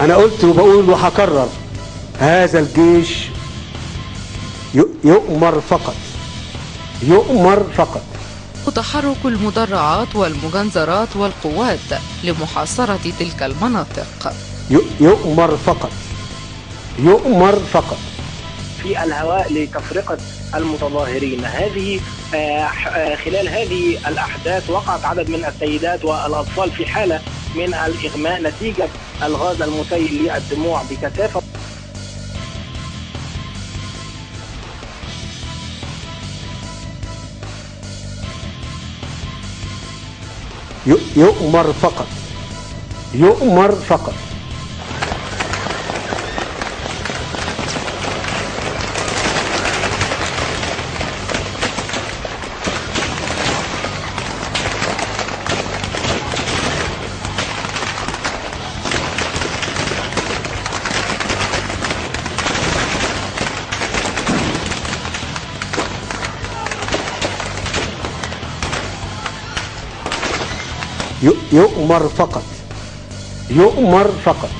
أنا قلت وبقول وهكرر، هذا الجيش يؤمر فقط، يؤمر فقط. تحرك المدرعات والمجنزرات والقوات لمحاصرة تلك المناطق. يؤمر فقط، يؤمر فقط. في الهواء لتفرقة المتظاهرين. هذه خلال هذه الأحداث وقعت عدد من السيدات والأطفال في حالة من الإغماء نتيجة الغاز المسيل للدموع بكثافة. يؤمر فقط، يؤمر فقط. يؤمر فقط، يؤمر فقط.